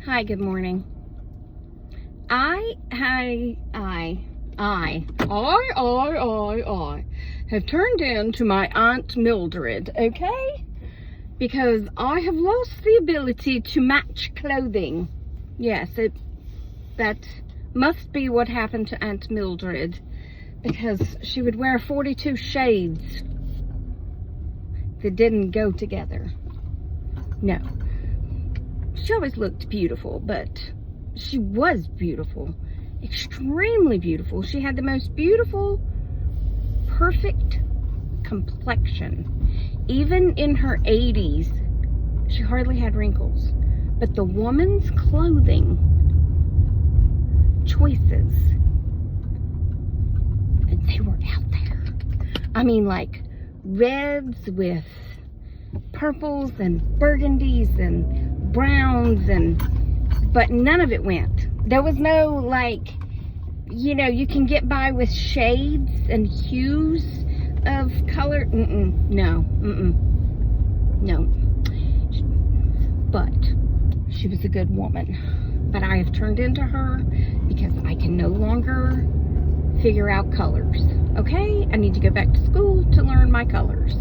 Hi, good morning. I have turned into my Aunt Mildred, okay? Because I have lost the ability to match clothing. Yes, that must be what happened to Aunt Mildred, because she would wear 42 shades that didn't go together. No. She always looked beautiful, but she was beautiful. Extremely beautiful. She had the most beautiful, perfect complexion. Even in her 80s, she hardly had wrinkles. But the woman's clothing choices, they were out there. I mean, like reds with purples and burgundies and browns, but none of it went. There was no, like, you know, you can get by with shades and hues of color. No. But she was a good woman. But I have turned into her because I can no longer figure out colors. Okay? I need to go back to school to learn my colors.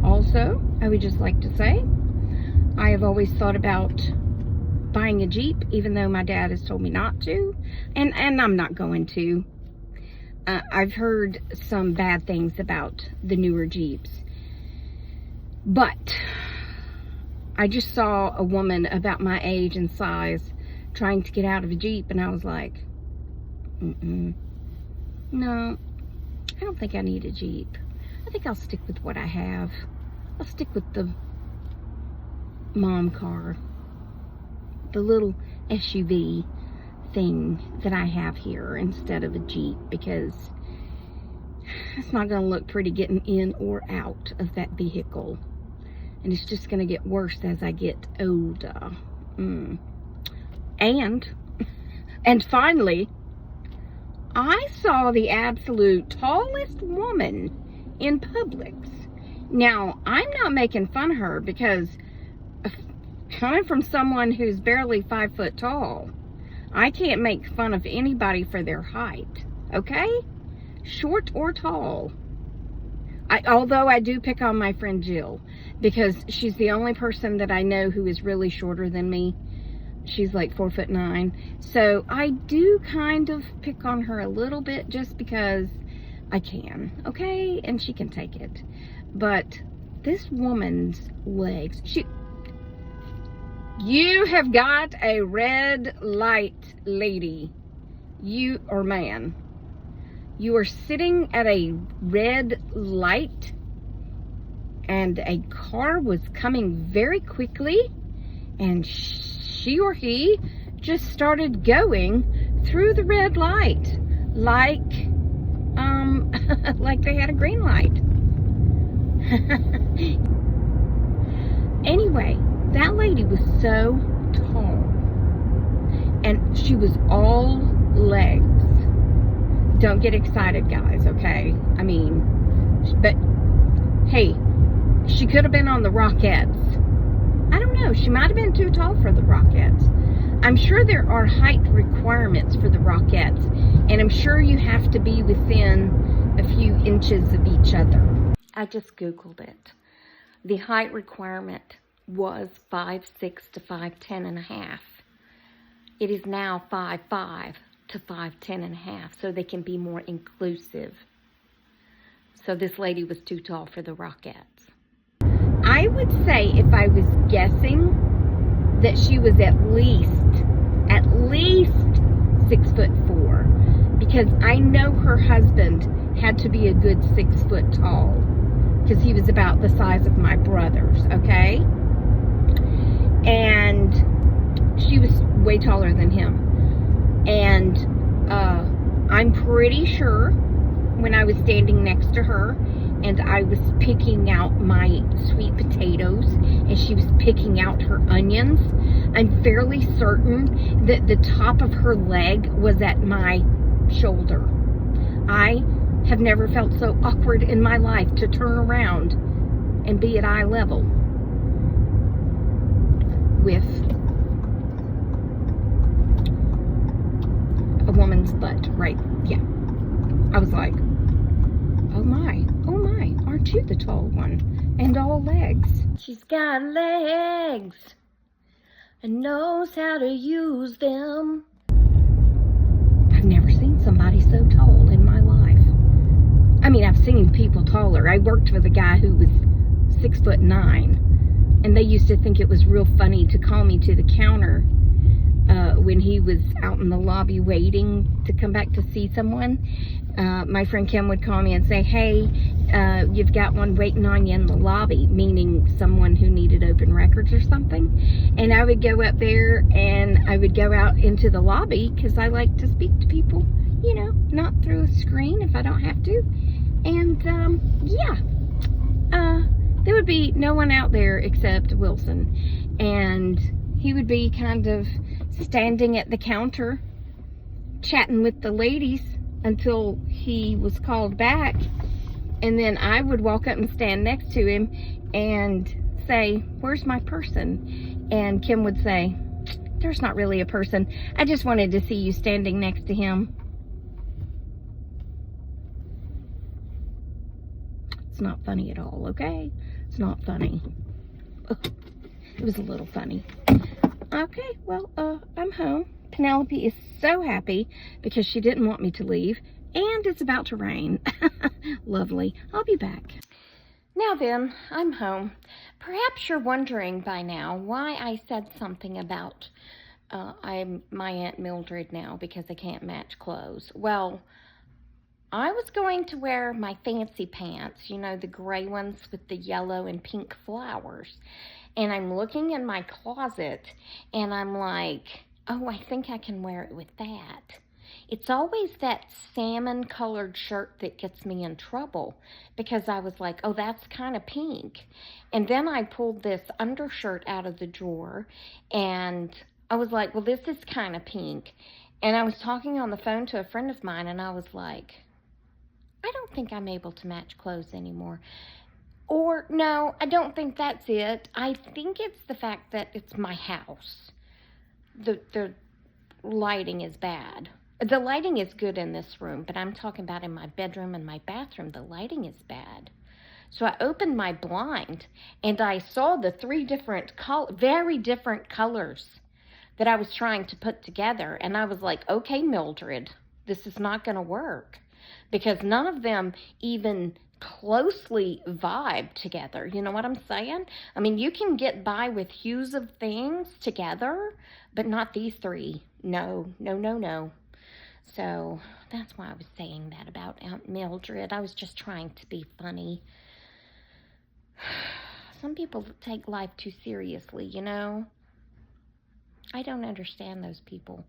Also, I would just like to say, I have always thought about buying a Jeep, even though my dad has told me not to, and I'm not going to. I've heard some bad things about the newer Jeeps, but I just saw a woman about my age and size trying to get out of a Jeep, and I was like, no, I don't think I need a Jeep. I think I'll stick with what I have. I'll stick with the mom car, the little SUV thing that I have here instead of a Jeep, because it's not going to look pretty getting in or out of that vehicle, and it's just going to get worse as I get older. And finally, I saw the absolute tallest woman in Publix. Now, I'm not making fun of her, because coming from someone who's barely 5 foot tall, I can't make fun of anybody for their height, okay? Short or tall. Although I do pick on my friend Jill, because she's the only person that I know who is really shorter than me. She's like 4'9". So I do kind of pick on her a little bit just because I can, okay? And she can take it. But this woman's legs, you have got a red light, lady. You, or man. You are sitting at a red light, and a car was coming very quickly, and she or he just started going through the red light like like they had a green light. Anyway, that lady was so tall, and she was all legs. Don't get excited, guys, okay? I mean, but hey, she could have been on the Rockettes. I don't know, she might have been too tall for the Rockettes. I'm sure there are height requirements for the Rockettes, and I'm sure you have to be within a few inches of each other. I just Googled it. The height requirement was 5'6" to 5'10.5". It is now 5'5" to 5'10.5", so they can be more inclusive. So this lady was too tall for the Rockettes. I would say, if I was guessing, that she was at least 6'4", because I know her husband had to be a good 6 foot tall, because he was about the size of my brothers, okay? And she was way taller than him. And I'm pretty sure when I was standing next to her and I was picking out my sweet potatoes and she was picking out her onions, I'm fairly certain that the top of her leg was at my shoulder. I have never felt so awkward in my life to turn around and be at eye level with butt, right? Yeah. I was like, oh my, aren't you the tall one? And all legs. She's got legs and knows how to use them. I've never seen somebody so tall in my life. I mean, I've seen people taller. I worked with a guy who was 6'9", and they used to think it was real funny to call me to the counter when he was out in the lobby waiting to come back to see someone. My friend Kim would call me and say, hey, you've got one waiting on you in the lobby, meaning someone who needed open records or something. And I would go up there and I would go out into the lobby because I like to speak to people, you know, not through a screen if I don't have to. And there would be no one out there except Wilson. And he would be kind of standing at the counter chatting with the ladies until he was called back, and then I would walk up and stand next to him and say, where's my person? And Kim would say, there's not really a person. I just wanted to see you standing next to him. It's not funny at all, okay? It's not funny. It was a little funny. Okay, well, I'm home. Penelope is so happy because she didn't want me to leave, and it's about to rain. Lovely. I'll be back. Now then, I'm home. Perhaps you're wondering by now why I said something about I'm my Aunt Mildred now because I can't match clothes. Well, I was going to wear my fancy pants, you know, the gray ones with the yellow and pink flowers. And I'm looking in my closet and I'm like, oh, I think I can wear it with that. It's always that salmon colored shirt that gets me in trouble because I was like, oh, that's kind of pink. And then I pulled this undershirt out of the drawer and I was like, well, this is kind of pink. And I was talking on the phone to a friend of mine and I was like, I don't think I'm able to match clothes anymore. Or, no, I don't think that's it. I think it's the fact that it's my house. The lighting is bad. The lighting is good in this room, but I'm talking about in my bedroom and my bathroom. The lighting is bad. So I opened my blind, and I saw the three different, very different colors that I was trying to put together. And I was like, okay, Mildred, this is not going to work. Because none of them even closely vibe together. You know what I'm saying? I mean, you can get by with hues of things together, but not these three. No, no, no, no. So that's why I was saying that about Aunt Mildred. I was just trying to be funny. Some people take life too seriously, you know? I don't understand those people.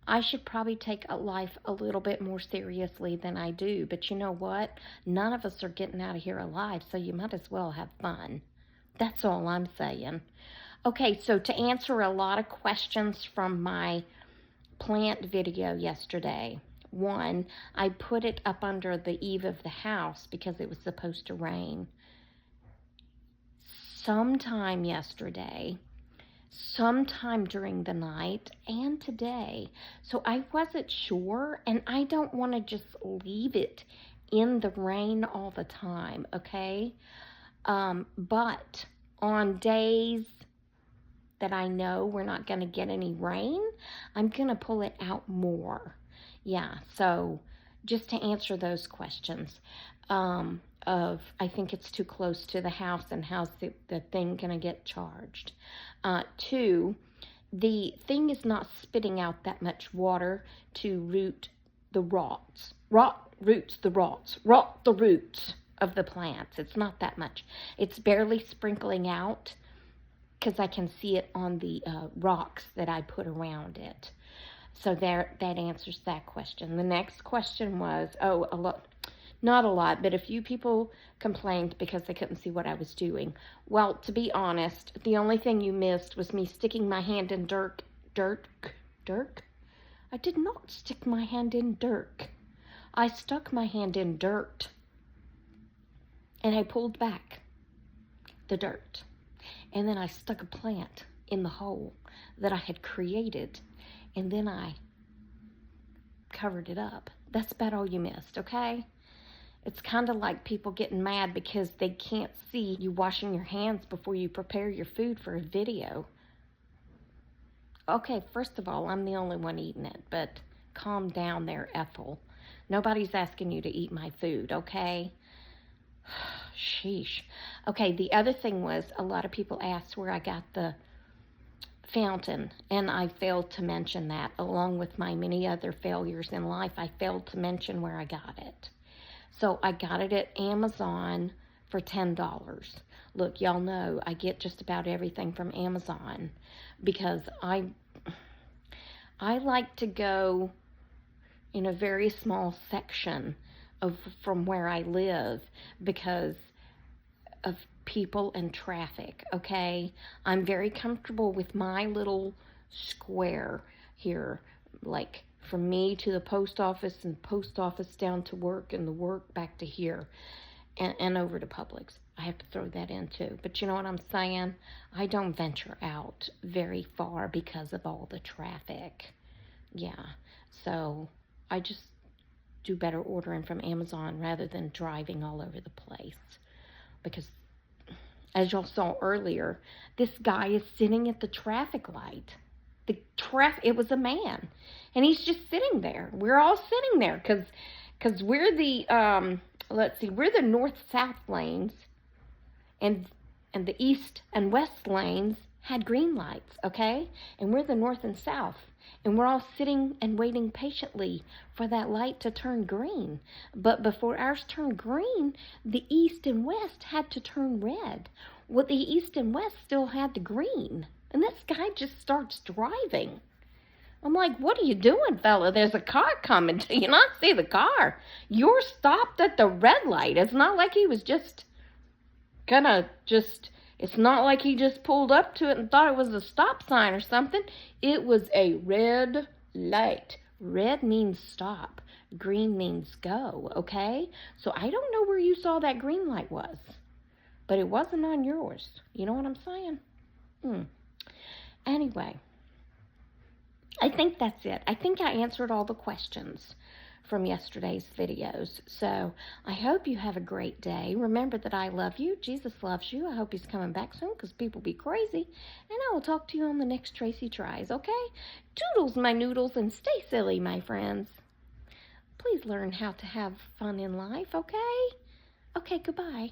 I should probably take life a little bit more seriously than I do. But you know what? None of us are getting out of here alive, so you might as well have fun. That's all I'm saying. Okay, so to answer a lot of questions from my plant video yesterday. One, I put it up under the eave of the house because it was supposed to rain. Sometime yesterday, sometime during the night, and today. So I wasn't sure, and I don't want to just leave it in the rain all the time, okay? But on days that I know we're not going to get any rain, I'm going to pull it out more. Yeah, so just to answer those questions of I think it's too close to the house and how's the thing going to get charged. Two, the thing is not spitting out that much water to root the rot the roots of the plants. It's not that much. It's barely sprinkling out because I can see it on the rocks that I put around it. So that answers that question. The next question was, not a lot, but a few people complained because they couldn't see what I was doing. Well, to be honest, the only thing you missed was me sticking my hand in dirt. I did not stick my hand in dirt. I stuck my hand in dirt. And I pulled back the dirt. And then I stuck a plant in the hole that I had created. And then I covered it up. That's about all you missed, okay? It's kind of like people getting mad because they can't see you washing your hands before you prepare your food for a video. Okay, first of all, I'm the only one eating it, but calm down there, Ethel. Nobody's asking you to eat my food, okay? Sheesh. Okay, the other thing was a lot of people asked where I got the fountain, and I failed to mention that. Along with my many other failures in life, I failed to mention where I got it. So I got it at Amazon for $10. Look, y'all know I get just about everything from Amazon because I like to go in a very small section from where I live because of people and traffic, okay? I'm very comfortable with my little square here, like from me to the post office and post office down to work and the work back to here and over to Publix. I have to throw that in too. But you know what I'm saying? I don't venture out very far because of all the traffic. Yeah, so I just do better ordering from Amazon rather than driving all over the place. Because as y'all saw earlier, this guy is sitting at the traffic light. It was a man, and he's just sitting there. We're all sitting there because we're the we're the north-south lanes, and the east and west lanes had green lights, okay? And we're the north and south, and we're all sitting and waiting patiently for that light to turn green. But before ours turned green, the east and west had to turn red. Well, the east and west still had the green. And this guy just starts driving. I'm like, what are you doing, fella? There's a car coming. Do you not see the car? You're stopped at the red light. It's not like he was it's not like he just pulled up to it and thought it was a stop sign or something. It was a red light. Red means stop. Green means go, okay? So I don't know where you saw that green light was. But it wasn't on yours. You know what I'm saying? Anyway, I think that's it. I think I answered all the questions from yesterday's videos. So I hope you have a great day. Remember that I love you. Jesus loves you. I hope he's coming back soon because people be crazy. And I will talk to you on the next Tracy Tries, okay? Toodles, my noodles, and stay silly, my friends. Please learn how to have fun in life, okay? Okay, goodbye.